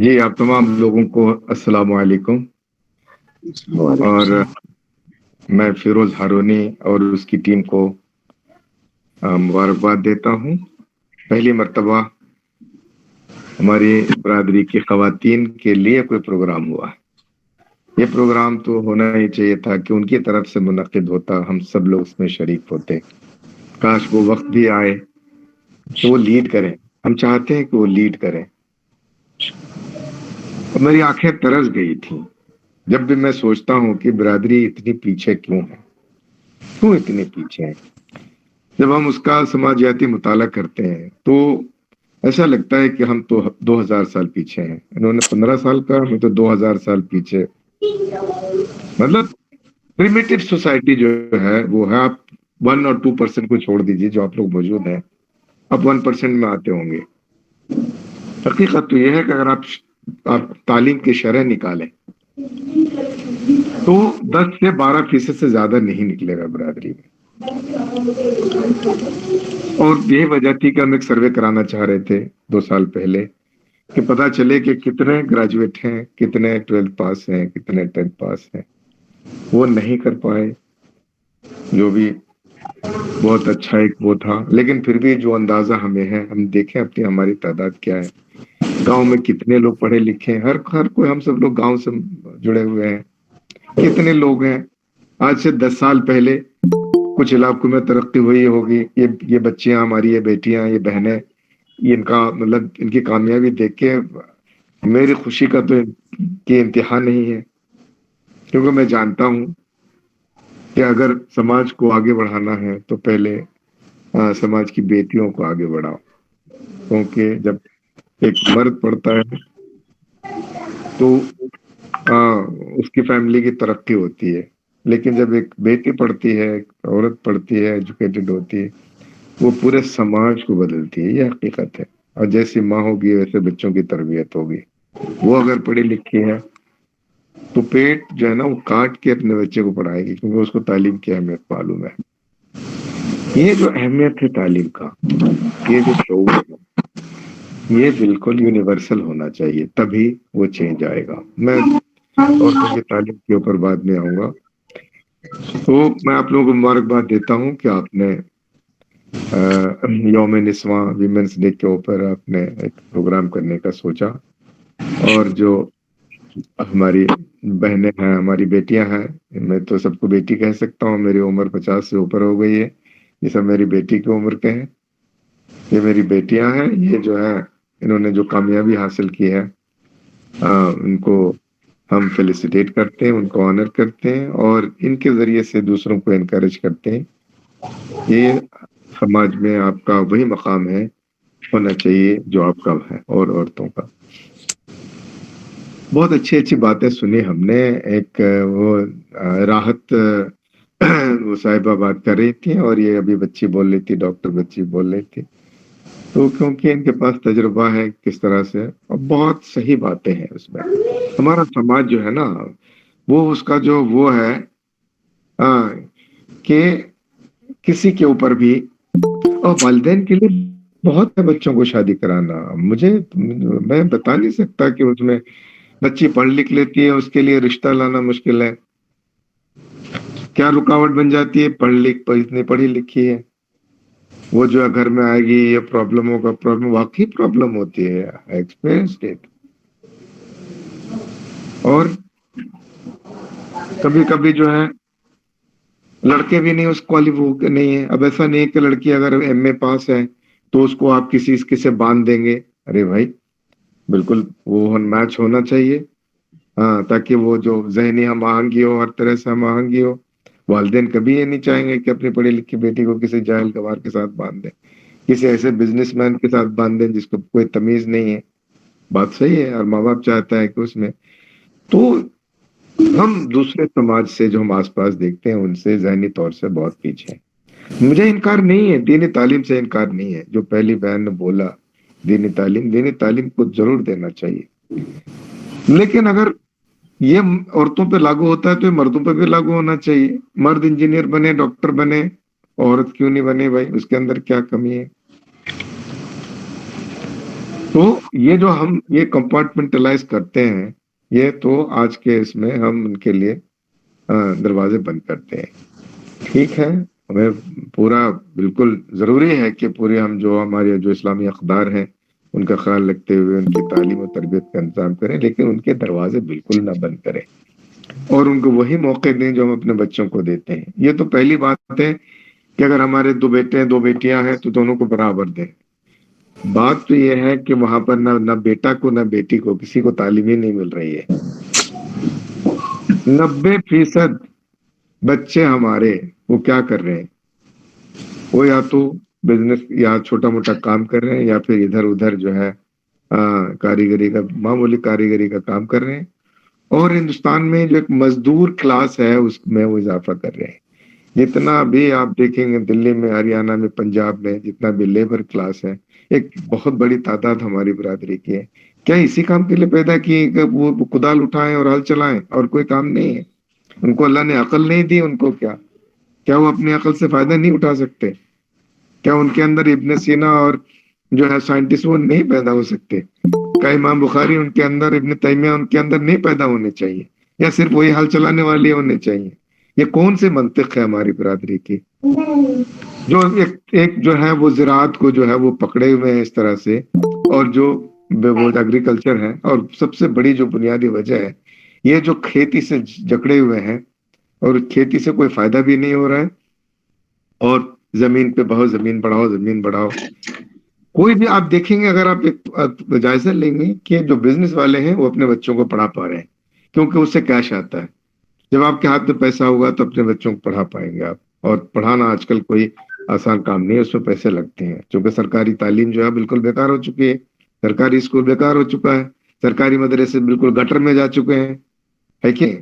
جی آپ تمام لوگوں کو السلام علیکم۔ وعلیکم اور السلام۔ میں فیروز ہارونی اور اس کی ٹیم کو مبارکباد دیتا ہوں۔ پہلی مرتبہ ہماری برادری کی خواتین کے لیے کوئی پروگرام ہوا۔ یہ پروگرام تو ہونا ہی چاہیے تھا کہ ان کی طرف سے منعقد ہوتا، ہم سب لوگ اس میں شریک ہوتے۔ کاش وہ وقت بھی آئے کہ وہ لیڈ کریں، ہم چاہتے ہیں کہ وہ لیڈ کریں۔ اور میری آنکھیں ترس گئی تھیں جب بھی میں سوچتا ہوں کہ برادری اتنی پیچھے کیوں ہے، کیوں اتنے پیچھے ہیں۔ جب ہم اس کا سماجیاتی مطالعہ کرتے ہیں تو ایسا لگتا ہے کہ ہم تو 2000 سال پیچھے ہیں، انہوں نے 15 سال کا، ہمیں تو 2000 سال پیچھے۔ مطلب پریمیٹیو سوسائٹی جو ہے وہ ہے، آپ 1 اور 2% کو چھوڑ دیجیے جو آپ لوگ موجود ہیں، آپ 1% میں آتے ہوں گے۔ حقیقت تو یہ ہے کہ اگر آپ تعلیم کی شرح نکالیں تو 10 سے 12% سے زیادہ نہیں نکلے گا برادری میں۔ اور یہی وجہ تھی کہ ہم ایک سروے کرانا چاہ رہے تھے 2 سال پہلے کہ پتا چلے کہ کتنے گریجویٹ ہیں، کتنے 12 پاس ہیں، کتنے 10 پاس ہیں۔ وہ نہیں کر پائے، جو بھی بہت اچھا ایک وہ تھا، لیکن پھر بھی جو اندازہ ہمیں ہے، ہم دیکھیں اپنی ہماری تعداد کیا ہے، گاؤں میں کتنے لوگ پڑھے لکھے ہیں، ہر کوئی، ہم سب لوگ گاؤں سے جڑے ہوئے ہیں، کتنے لوگ ہیں۔ آج سے 10 سال پہلے کچھ علاقوں میں ترقی ہوئی ہوگی، یہ بچیاں ہماری، یہ بیٹیاں، یہ بہنیں، ان کا مطلب ان کی کامیابی دیکھ کے میری خوشی کا تو کہ انتہا نہیں ہے، کیونکہ میں جانتا ہوں کہ اگر سماج کو آگے بڑھانا ہے تو پہلے سماج کی بیٹیوں کو آگے بڑھاؤ، کیونکہ جب ایک مرد پڑھتا ہے تو اس کی فیملی کی ترقی ہوتی ہے، لیکن جب ایک بیٹی پڑھتی ہے، ایک عورت پڑھتی ہے، ایجوکیٹڈ ہوتی ہے، وہ پورے سماج کو بدلتی ہے، یہ حقیقت ہے۔ اور جیسی ماں ہوگی ویسے بچوں کی تربیت ہوگی۔ وہ اگر پڑھی لکھی ہے تو پیٹ جو ہے نا وہ کاٹ کے اپنے بچے کو پڑھائے گی، کیونکہ اس کو تعلیم کی اہمیت معلوم ہے۔ یہ جو اہمیت ہے تعلیم کا، یہ جو شعور ہے، یہ بالکل یونیورسل ہونا چاہیے، تبھی وہ چینج آئے گا۔ میں عورتوں کی تعلیم کے اوپر بعد میں آؤں گا۔ تو میں آپ لوگوں کو مبارکباد دیتا ہوں کہ آپ نے یوم نسواں ویمنس ڈے کے اوپر آپ نے ایک پروگرام کرنے کا سوچا، اور جو ہماری بہنیں ہیں، ہماری بیٹیاں ہیں، میں تو سب کو بیٹی کہہ سکتا ہوں، میری عمر 50 سے اوپر ہو گئی ہے، یہ سب میری بیٹی کی عمر کے ہیں، یہ میری بیٹیاں ہیں، یہ جو ہے انہوں نے جو کامیابی حاصل کی ہے ان کو ہم فیلیسیٹیٹ کرتے ہیں، ان کو آنر کرتے ہیں، اور ان کے ذریعے سے دوسروں کو انکریج کرتے ہیں۔ یہ سماج میں آپ کا وہی مقام ہے ہونا چاہیے جو آپ کا ہے، اور عورتوں کا۔ بہت اچھی اچھی باتیں سنی ہم نے۔ ایک وہ راحت وہ صاحبہ بات کر رہی تھی، اور یہ ابھی بچی بول رہی تھی، ڈاکٹر بچی بول رہی تھی، تو کیونکہ ان کے پاس تجربہ ہے کس طرح سے، اور بہت صحیح باتیں ہیں اس میں۔ ہمارا سماج جو ہے نا وہ اس کا جو وہ ہے کہ کسی کے اوپر بھی، اور والدین کے لیے بہت ہے بچوں کو شادی کرانا۔ میں بتا نہیں سکتا کہ اس میں بچی پڑھ لکھ لیتی ہے، اس کے لیے رشتہ لانا مشکل ہے، کیا رکاوٹ بن جاتی ہے، اتنی پڑھی لکھی ہے، وہ جو ہے گھر میں آئے گی، یہ پرابلم ہوگا، پرابلم واقعی پرابلم ہوتی ہے، ایکسپیرینس ڈیٹ۔ اور کبھی کبھی جو ہے لڑکے بھی نہیں اس کوالیفائی نہیں ہے۔ اب ایسا نہیں ہے کہ لڑکی اگر ایم اے پاس ہے تو اس کو آپ کسی سے باندھ دیں گے، ارے بھائی بالکل وہ میچ ہونا چاہیے، تاکہ وہ جو ذہنی ہم آہنگی ہو، ہر طرح سے ہم آہنگی ہو۔ والدین کبھی یہ نہیں چاہیں گے کہ اپنی پڑھی لکھی بیٹی کو کسی جاہل گوار کے ساتھ باندھ دیں، کسی ایسے بزنس مین کے ساتھ باندھ دیں جس کو کوئی تمیز نہیں ہے۔ بات صحیح ہے، اور ماں باپ چاہتا ہے کہ اس میں تو ہم دوسرے سماج سے جو ہم آس پاس دیکھتے ہیں ان سے ذہنی طور سے بہت پیچھے ہیں۔ مجھے انکار نہیں ہے، دینی تعلیم سے انکار نہیں ہے، جو پہلی بہن نے بولا دینی تعلیم کو ضرور دینا چاہیے، لیکن اگر یہ عورتوں پہ لاگو ہوتا ہے تو یہ مردوں پہ بھی لاگو ہونا چاہیے۔ مرد انجینئر بنے، ڈاکٹر بنے، عورت کیوں نہیں بنے بھائی، اس کے اندر کیا کمی ہے؟ تو یہ جو ہم یہ کمپارٹمنٹلائز کرتے ہیں، یہ تو آج کے اس میں ہم ان کے لیے دروازے بند کرتے ہیں. ٹھیک ہے، ہمیں پورا بالکل ضروری ہے کہ پورے ہم جو ہمارے جو اسلامی اقدار ہیں ان کا خیال رکھتے ہوئے ان کی تعلیم و تربیت کا انتظام کریں، لیکن ان کے دروازے بالکل نہ بند کریں اور ان کو وہی موقع دیں جو ہم اپنے بچوں کو دیتے ہیں. یہ تو پہلی بات ہے کہ اگر ہمارے 2 بیٹے ہیں 2 بیٹیاں ہیں تو دونوں کو برابر دیں. بات تو یہ ہے کہ وہاں پر نہ بیٹا کو نہ بیٹی کو کسی کو تعلیم ہی نہیں مل رہی ہے. 90% بچے ہمارے وہ کیا کر رہے ہیں؟ وہ یا تو بزنس یا چھوٹا موٹا کام کر رہے ہیں یا پھر ادھر ادھر جو ہے کاریگری کا معمولی کاریگری کا کام کر رہے ہیں. اور ہندوستان میں جو ایک مزدور کلاس ہے اس میں وہ اضافہ کر رہے ہیں. جتنا بھی آپ دیکھیں گے دلی میں، ہریانہ میں، پنجاب میں جتنا بھی لیبر کلاس ہے، ایک بہت بڑی تعداد ہماری برادری کی ہے. کیا اسی کام کے لیے پیدا کیے کہ وہ کدال اٹھائیں اور ہل چلائیں اور کوئی کام نہیں ہے؟ ان کو اللہ نے عقل نہیں دی، ان کو کیا وہ اپنی عقل سے فائدہ نہیں اٹھا سکتے؟ کیا ان کے اندر ابن سینا اور جو ہے سائنٹسٹ وہ نہیں پیدا ہو سکتے؟ کیا امام بخاری ان کے اندر، ابن تیمیہ ان کے اندر نہیں پیدا ہونے چاہیے؟ یا صرف وہی ہل چلانے والے ہونے چاہیے؟ یہ کون سی منطق ہے ہماری برادری کی؟ جو ایک جو ہے وہ زراعت کو جو ہے وہ پکڑے ہوئے ہیں اس طرح سے، اور جو وہ ایگریکلچر ہے، اور سب سے بڑی جو بنیادی وجہ ہے یہ جو کھیتی سے جکڑے ہوئے ہیں اور کھیتی سے کوئی فائدہ بھی نہیں ہو رہا ہے، اور زمین پہ بہت زمین بڑھاؤ زمین بڑھاؤ. کوئی بھی آپ دیکھیں گے، اگر آپ ایک جائزہ لیں گے کہ جو بزنس والے ہیں وہ اپنے بچوں کو پڑھا پا رہے ہیں کیونکہ اس سے کیش آتا ہے. جب آپ کے ہاتھ میں پیسہ ہوگا تو اپنے بچوں کو پڑھا پائیں گے آپ. اور پڑھانا آج کل کوئی آسان کام نہیں ہے، اس میں پیسے لگتے ہیں. چونکہ سرکاری تعلیم جو ہے بالکل بیکار ہو چکی ہے، سرکاری اسکول بیکار ہو چکا ہے، سرکاری مدرسے بالکل گٹر میں جا چکے ہیں، ہے کہ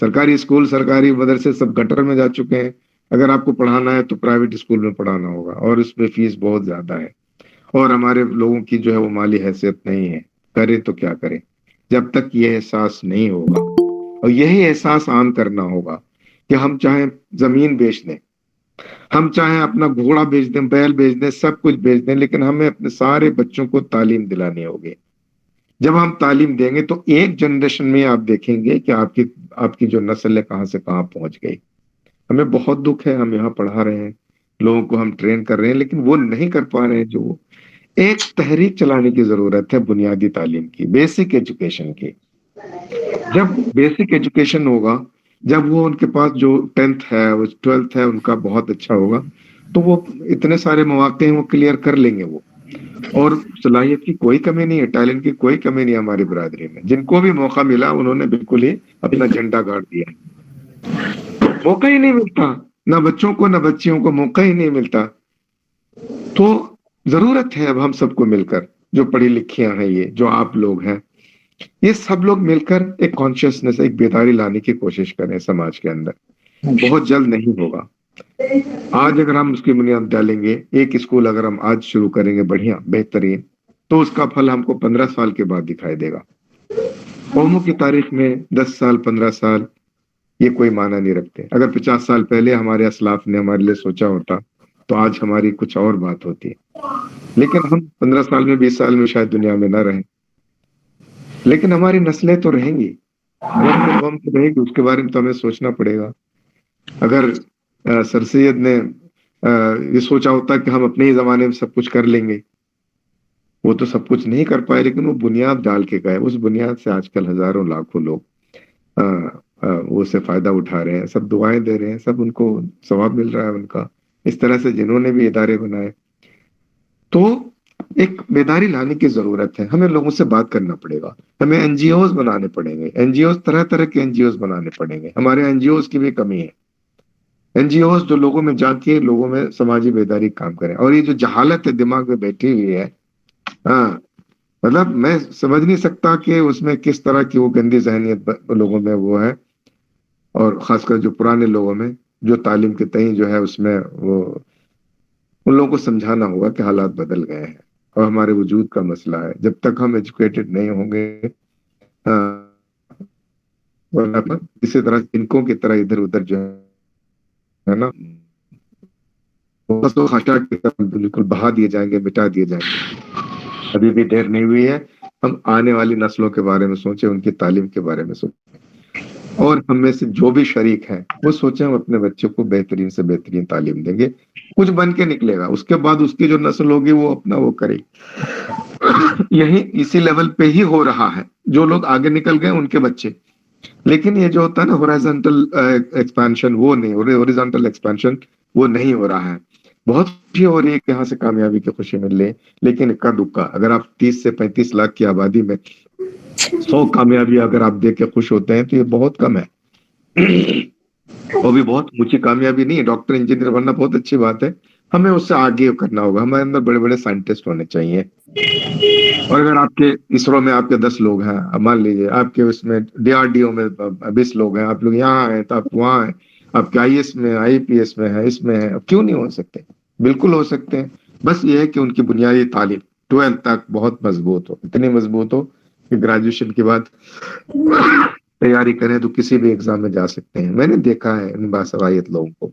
سرکاری اسکول سرکاری مدرسے سب گٹر میں جا چکے ہیں. اگر آپ کو پڑھانا ہے تو پرائیویٹ اسکول میں پڑھانا ہوگا اور اس میں فیس بہت زیادہ ہے، اور ہمارے لوگوں کی جو ہے وہ مالی حیثیت نہیں ہے. کرے تو کیا کرے جب تک یہ احساس نہیں ہوگا. اور یہی احساس عام کرنا ہوگا کہ ہم چاہیں زمین بیچ دیں، ہم چاہیں اپنا گھوڑا بیچ دیں، بیل بیچ دیں، سب کچھ بیچ دیں، لیکن ہمیں اپنے سارے بچوں کو تعلیم دلانی ہوگی. جب ہم تعلیم دیں گے تو ایک جنریشن میں آپ دیکھیں گے کہ آپ کی جو نسل ہے کہاں سے کہاں پہنچ گئی. ہمیں بہت دکھ ہے، ہم یہاں پڑھا رہے ہیں، لوگوں کو ہم ٹرین کر رہے ہیں، لیکن وہ نہیں کر پا رہے ہیں. جو ایک تحریک چلانے کی ضرورت ہے بنیادی تعلیم کی، بیسک ایجوکیشن کی. جب بیسک ایجوکیشن ہوگا، جب وہ ان کے پاس جو 10th ہے، وہ 12th ہے، ان کا بہت اچھا ہوگا، تو وہ اتنے سارے مواقع ہیں وہ کلیئر کر لیں گے. وہ اور صلاحیت کی کوئی کمی نہیں ہے، ٹیلنٹ کی کوئی کمی نہیں ہے ہماری برادری میں. جن کو بھی موقع ملا انہوں نے بالکل ہی اپنا جھنڈا گاڑ دیا. موقع ہی نہیں ملتا، نہ بچوں کو نہ بچیوں کو موقع ہی نہیں ملتا. تو ضرورت ہے اب ہم سب کو مل کر، جو پڑھی لکھیاں ہیں، یہ جو آپ لوگ ہیں، یہ سب لوگ مل کر ایک کانشیسنس، ایک بیداری لانے کی کوشش کریں سماج کے اندر. بہت جلد نہیں ہوگا. آج اگر ہم اس کی بنیاد ڈالیں گے، ایک اسکول اگر ہم آج شروع کریں گے بڑھیا بہترین، تو اس کا پھل ہم کو 15 سال کے بعد دکھائی دے گا. قوموں کی تاریخ میں 10 سال 15 سال یہ کوئی معنی نہیں رکھتے. اگر 50 سال پہلے ہمارے اسلاف نے ہمارے لیے سوچا ہوتا تو آج ہماری کچھ اور بات ہوتی. لیکن ہم 15 سال میں 20 سال میں شاید دنیا میں نہ رہیں، لیکن ہماری نسلیں تو رہیں گی، ہماری قوم تو رہے گی. اس کے بارے میں تو ہمیں سوچنا پڑے گا. اگر سر سید نے یہ سوچا ہوتا کہ ہم اپنے ہی زمانے میں سب کچھ کر لیں گے، وہ تو سب کچھ نہیں کر پائے، لیکن وہ بنیاد ڈال کے گئے. اس بنیاد سے آج کل ہزاروں لاکھوں لوگ وہ سے فائدہ اٹھا رہے ہیں، سب دعائیں دے رہے ہیں، سب ان کو ثواب مل رہا ہے ان کا. اس طرح سے جنہوں نے بھی ادارے بنائے. تو ایک بیداری لانے کی ضرورت ہے. ہمیں لوگوں سے بات کرنا پڑے گا، ہمیں این جی اوز بنانے پڑیں گے. این جی اوز طرح طرح کے این جی اوز بنانے پڑیں گے. ہمارے این جی اوز کی بھی کمی ہے. این جی اوز جو لوگوں میں جا کے لوگوں میں سماجی بیداری کام کریں. اور یہ جو جہالت ہے دماغ میں بیٹھی ہوئی ہے، ہاں مطلب میں سمجھ نہیں سکتا کہ اس میں کس طرح کی وہ گندی ذہنیت لوگوں میں وہ ہے، اور خاص کر جو پرانے لوگوں میں جو تعلیم کے تئیں جو ہے اس میں وہ، ان لوگوں کو سمجھانا ہوگا کہ حالات بدل گئے ہیں اور ہمارے وجود کا مسئلہ ہے. جب تک ہم ایجوکیٹڈ نہیں ہوں گے، اسی طرح جنکوں کی طرح ادھر ادھر جو ہے نا بالکل بہا دیے جائیں گے، مٹا دیے جائیں گے. ابھی بھی دیر نہیں ہوئی ہے. ہم آنے والی نسلوں کے بارے میں سوچیں، ان کی تعلیم کے بارے میں سوچیں، اور ہم میں سے جو بھی شریک ہیں وہ سوچیں ہم اپنے بچوں کو بہترین سے بہترین تعلیم دیں گے، کچھ بن کے نکلے گا، اس کے بعد اس کی جو نسل ہوگی وہ اپنا وہ کرے گی۔ یہی اسی لیول پہ ہی ہو رہا ہے، جو لوگ آگے نکل گئے ان کے بچے، لیکن یہ جو ہوتا ہے نا ہورائزونٹل ایکسپانشن، وہ نہیں ہو رہی، ہورائزونٹل ایکسپانشن وہ نہیں ہو رہا ہے۔ بہت خوشی ہو رہی ہے کہ یہاں سے کامیابی کی خوشی مل رہی ہے، لیکن اکا دکا، اگر آپ 30 سے 35 لاکھ کی آبادی میں 100 کامیابی اگر آپ دیکھ کے خوش ہوتے ہیں تو یہ بہت کم ہے۔ وہ بھی بہت اونچی کامیابی نہیں ہے، ڈاکٹر انجینئر بننا بہت اچھی بات ہے، ہمیں اس سے آگے کرنا ہوگا، ہمارے اندر بڑے بڑے سائنٹسٹ ہونے چاہیے۔ اور اگر آپ کے اسرو میں آپ کے 10 لوگ ہیں، اب مان لیجیے آپ کے اس میں ڈی آر ڈی او میں 20 لوگ ہیں، آپ لوگ یہاں ہیں تو آپ وہاں ہیں، آپ کے آئی ایس میں، آئی پی ایس میں ہے، اس میں ہے، اب کیوں نہیں ہو سکتے؟ بالکل ہو سکتے ہیں، بس یہ ہے کہ ان کی بنیادی تعلیم 12 تک بہت مضبوط ہو، اتنی مضبوط ہو کہ گریجویشن کے بعد تیاری کریں تو کسی بھی ایگزام میں جا سکتے ہیں۔ میں نے دیکھا ہے ان باصلاحیت لوگوں کو،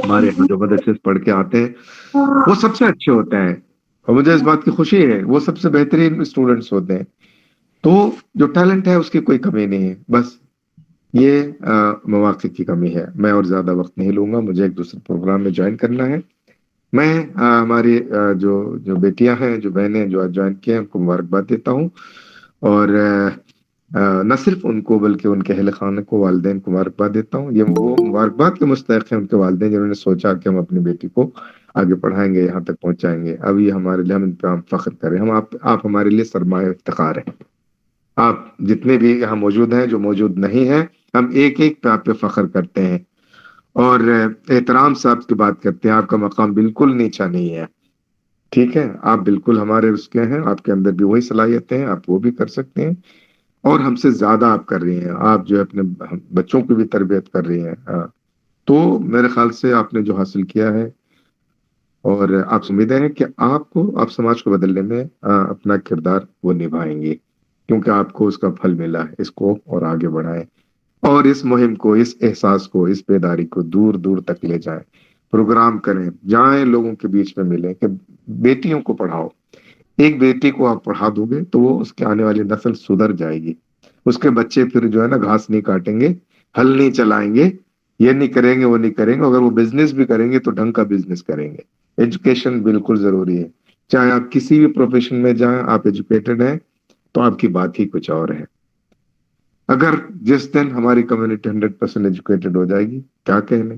ہمارے یہاں جو مدرسے سے پڑھ کے آتے ہیں وہ سب سے اچھے ہوتے ہیں، اور مجھے اس بات کی خوشی ہے، وہ سب سے بہترین اسٹوڈنٹس ہوتے ہیں۔ تو جو ٹیلنٹ ہے اس کی کوئی کمی نہیں ہے، بس یہ مواقع کی کمی ہے۔ میں اور زیادہ وقت نہیں لوں گا، مجھے ایک دوسرے پروگرام میں جوائن کرنا ہے۔ میں ہماری جو جو بیٹیاں ہیں، جو بہنیں جو آج جوائن کیے ہیں، ان کو مبارکباد دیتا ہوں، اور نہ صرف ان کو بلکہ ان کے اہل خانہ کو، والدین کو مبارکباد دیتا ہوں۔ یہ وہ مبارکباد کے مستحق ہیں ان کے والدین جنہوں نے سوچا کہ ہم اپنی بیٹی کو آگے پڑھائیں گے، یہاں تک پہنچائیں گے۔ اب یہ ہمارے لیے، ہم ان پہ ہم فخر کریں، آپ ہمارے لیے سرمایہ افتخار ہیں۔ آپ جتنے بھی یہاں موجود ہیں، جو موجود نہیں ہیں، ہم ایک ایک پہ آپ پہ فخر کرتے ہیں، اور احترام سے آپ کی بات کرتے ہیں۔ آپ کا مقام بالکل نیچا نہیں ہے، ٹھیک ہے؟ آپ بالکل ہمارے اس کے ہیں، آپ کے اندر بھی وہی صلاحیتیں ہیں، آپ وہ بھی کر سکتے ہیں، اور ہم سے زیادہ آپ کر رہی ہیں۔ آپ جو ہے اپنے بچوں کی بھی تربیت کر رہی ہیں، تو میرے خیال سے آپ نے جو حاصل کیا ہے، اور آپ سے امید ہے کہ آپ سماج کو بدلنے میں اپنا کردار وہ نبھائیں گے، کیونکہ آپ کو اس کا پھل ملا ہے۔ اس کو اور آگے بڑھائیں، اور اس مہم کو، اس احساس کو، اس بیداری کو دور دور تک لے جائیں، پروگرام کریں، جائیں لوگوں کے بیچ میں ملیں، کہ بیٹیوں کو پڑھاؤ۔ ایک بیٹی کو آپ پڑھا دو گے تو وہ اس کے آنے والی نسل سدھر جائے گی، اس کے بچے پھر جو ہے نا گھاس نہیں کاٹیں گے، ہل نہیں چلائیں گے، یہ نہیں کریں گے، وہ نہیں کریں گے۔ اگر وہ بزنس بھی کریں گے تو ڈھنگ کا بزنس کریں گے۔ ایجوکیشن بالکل ضروری ہے، چاہے آپ کسی بھی پروفیشن میں جائیں، آپ ایجوکیٹڈ ہیں تو آپ کی بات ہی کچھ اور ہے۔ اگر جس دن ہماری کمیونٹی 100% ایجوکیٹڈ ہو جائے گی، کیا کہنے،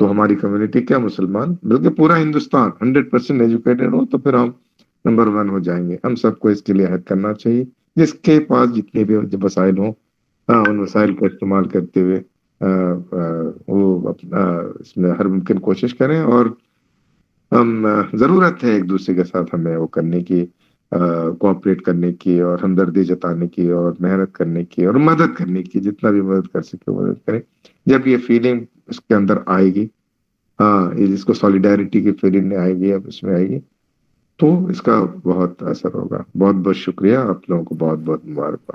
تو ہماری کمیونٹی کیا، مسلمان بلکہ پورا ہندوستان 100% ایجوکیٹڈ ہو تو پھر ہم نمبر 1 ہو جائیں گے۔ ہم سب کو اس کے لیے عہد کرنا چاہیے، جس کے پاس جتنے بھی وسائل ہوں، ان وسائل کا استعمال کرتے ہوئے وہ اپنا اس میں ہر ممکن کوشش کریں، اور ہم ضرورت ہے ایک دوسرے کے ساتھ ہمیں وہ کرنے کی، کوآپریٹ کرنے کی، اور ہمدردی جتانے کی، اور محنت کرنے کی، اور مدد کرنے کی، جتنا بھی مدد کر سکے مدد کریں۔ جب یہ فیلنگ اس کے اندر آئے گی، یہ جس کو سولیڈیرٹی کی فیلنگ آئے گی، اب اس میں آئے گی، تو اس کا بہت اثر ہوگا۔ بہت بہت شکریہ، آپ لوگوں کو بہت بہت مبارکباد۔